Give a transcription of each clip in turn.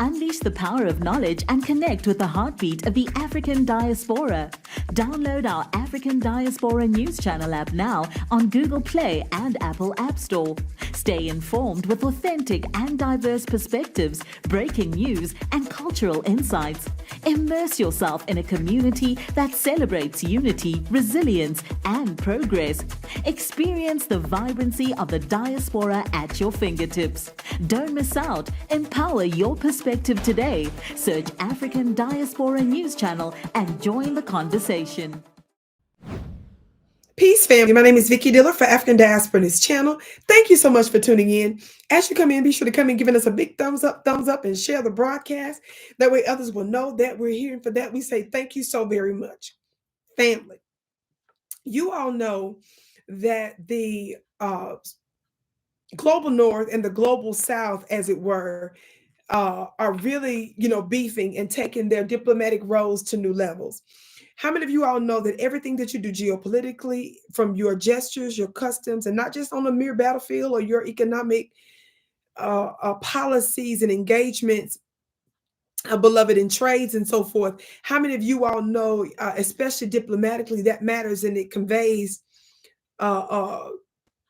Unleash the power of knowledge and connect with the heartbeat of the African diaspora. Download our African Diaspora News Channel app now on Google Play and Apple App Store. Stay informed with authentic and diverse perspectives, breaking news, and cultural insights. Immerse yourself in a community that celebrates unity, resilience, and progress. Experience the vibrancy of the diaspora at your fingertips. Don't miss out. Empower your perspective today. Search African Diaspora News Channel and join the conversation. Peace, family. My name is Vicki Dillard for African Diaspora News Channel. Thank you so much for tuning in. As you come in, be sure to come in giving us a big thumbs up, and share the broadcast. That way others will know that we're here. And for that, we say thank you so very much. Family, you all know that the global north and the global south, as it were, are really, beefing and taking their diplomatic roles to new levels. How many of you all know that everything that you do geopolitically, from your gestures, your customs, and not just on a mere battlefield or your economic policies and engagements, beloved, in trades and so forth, how many of you all know, especially diplomatically, that matters and it conveys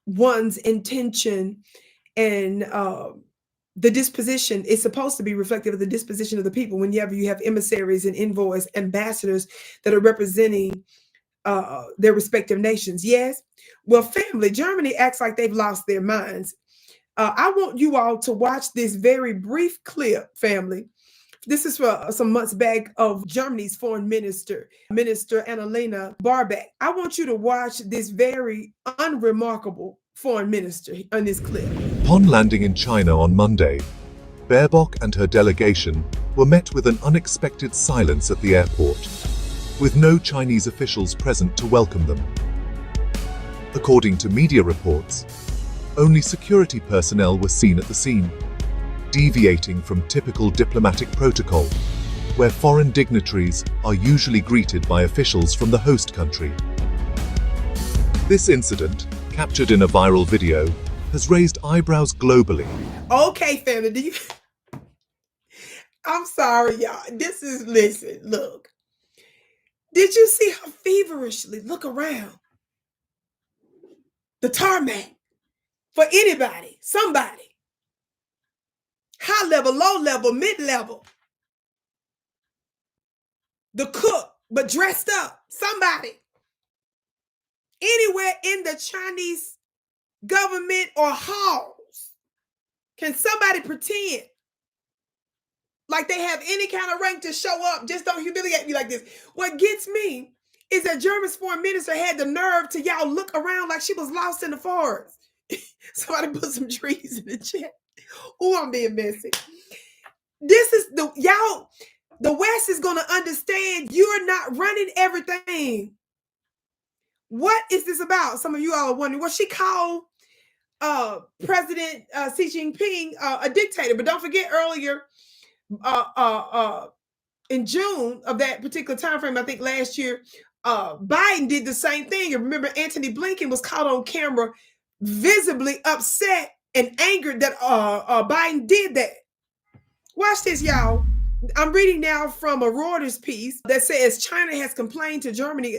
one's intention and the disposition is supposed to be reflective of the disposition of the people whenever you have emissaries and envoys, ambassadors that are representing their respective nations. Yes. Well, family, Germany acts like they've lost their minds. I want you all to watch this very brief clip, family. This is for some months back of Germany's foreign minister, Annalena Baerbock. I want you to watch this very unremarkable foreign minister on this clip. Upon landing in China on Monday, Baerbock and her delegation were met with an unexpected silence at the airport, with no Chinese officials present to welcome them. According to media reports, only security personnel were seen at the scene, deviating from typical diplomatic protocol, where foreign dignitaries are usually greeted by officials from the host country. This incident, captured in a viral video, has raised eyebrows globally. Okay, family, I'm sorry, y'all. Listen, look. Did you see her feverishly look around the tarmac for anybody, somebody? High level, low level, mid level. The cook, but dressed up, somebody. Anywhere in the Chinese government or halls, can somebody pretend like they have any kind of rank to show up? Just don't humiliate me like this. What gets me is that Germany's foreign minister had the nerve to y'all look around like she was lost in the forest. Somebody put some trees in the chat. Oh, I'm being messy. This is the West is going to understand you're not running everything. What is this about? Some of you all are wondering. Well, she called President Xi Jinping a dictator, but don't forget earlier in June of that particular time frame, I think last year, Biden did the same thing. And remember, Antony Blinken was caught on camera visibly upset and angered that Biden did that. Watch this, y'all. I'm reading now from a Reuters piece that says China has complained to Germany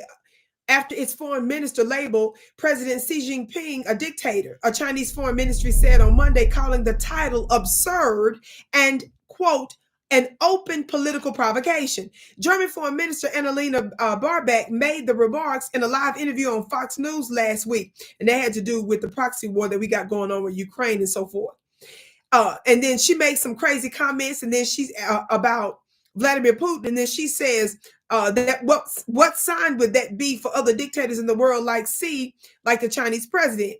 after its foreign minister labeled President Xi Jinping a dictator. A Chinese foreign ministry said on Monday, calling the title absurd and, quote, an open political provocation. German Foreign Minister Annalena Baerbock made the remarks in a live interview on Fox News last week, and that had to do with the proxy war that we got going on with Ukraine and so forth. And then she makes some crazy comments, and then she's about Vladimir Putin, and then she says that what sign would that be for other dictators in the world like Xi, like the Chinese president?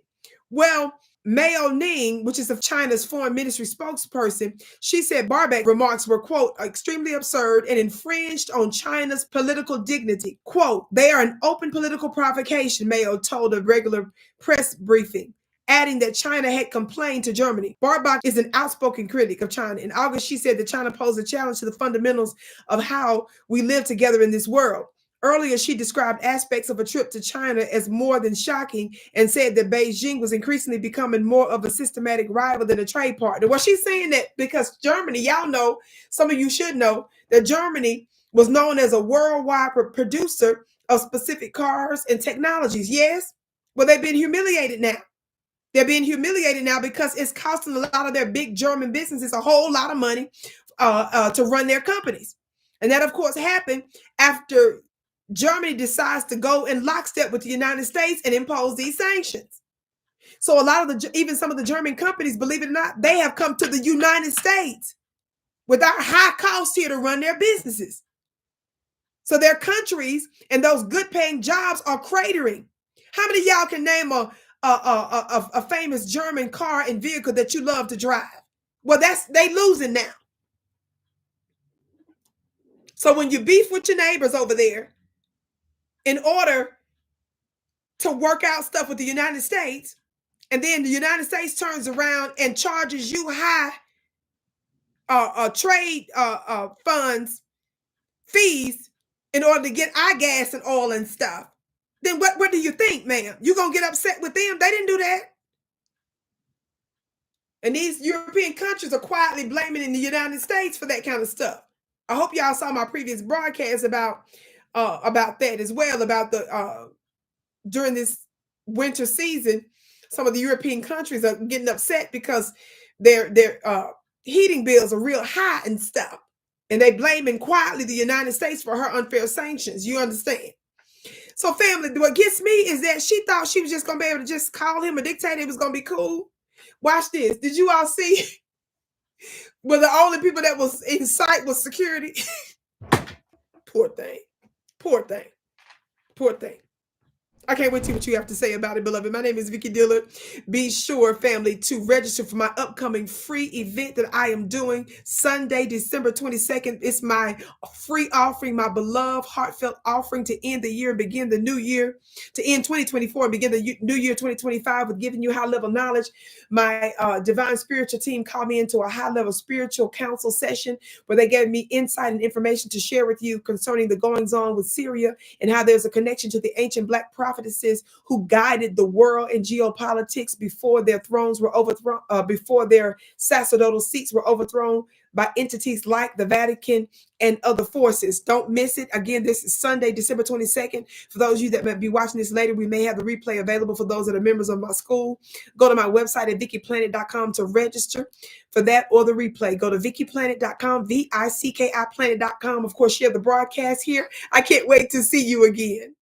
Well, Mao Ning, which is of China's foreign ministry spokesperson, she said Baerbock's remarks were, quote, extremely absurd and infringed on China's political dignity. Quote, they are an open political provocation, Mao told a regular press briefing, adding that China had complained to Germany. Baerbock is an outspoken critic of China. In August, she said that China posed a challenge to the fundamentals of how we live together in this world, Earlier, she described aspects of a trip to China as more than shocking and said that Beijing was increasingly becoming more of a systematic rival than a trade partner. Well, she's saying that because Germany, y'all know, some of you should know, that Germany was known as a worldwide producer of specific cars and technologies. Yes? Well, they've been humiliated now. They're being humiliated now because it's costing a lot of their big German businesses a whole lot of money to run their companies. And that, of course, happened after Germany decides to go in lockstep with the United States and impose these sanctions. So a lot of even some of the German companies, believe it or not, they have come to the United States with our high cost here to run their businesses. So their countries and those good paying jobs are cratering. How many of y'all can name a famous German car and vehicle that you love to drive? Well, they losing now. So when you beef with your neighbors over there, in order to work out stuff with the United States, and then the United States turns around and charges you high trade funds, fees, in order to get our gas and oil and stuff, then what do you think, ma'am? You gonna get upset with them? They didn't do that. And these European countries are quietly blaming in the United States for that kind of stuff. I hope y'all saw my previous broadcast about that as well, about the during this winter season, some of the European countries are getting upset because their heating bills are real high and stuff. And they blaming quietly the United States for her unfair sanctions. You understand? So family, what gets me is that she thought she was just going to be able to just call him a dictator. It was going to be cool. Watch this. Did you all see? Well, the only people that was in sight was security. Poor thing. Poor thing. Poor thing. I can't wait to see what you have to say about it, beloved. My name is Vicki Dillard. Be sure, family, to register for my upcoming free event that I am doing Sunday, December 22nd. It's my free offering, my beloved, heartfelt offering to end the year and begin the new year, to end 2024 and begin the new year 2025 with giving you high-level knowledge. My divine spiritual team called me into a high-level spiritual council session where they gave me insight and information to share with you concerning the goings-on with Syria and how there's a connection to the ancient Black prophetesses who guided the world in geopolitics before their thrones were overthrown, before their sacerdotal seats were overthrown by entities like the Vatican and other forces. Don't miss it. Again, this is Sunday, December 22nd. For those of you that may be watching this later, we may have the replay available for those that are members of my school. Go to my website at VickiPlanet.com to register for that or the replay. Go to VickiPlanet.com, VICKI Planet.com. Of course, share the broadcast here. I can't wait to see you again.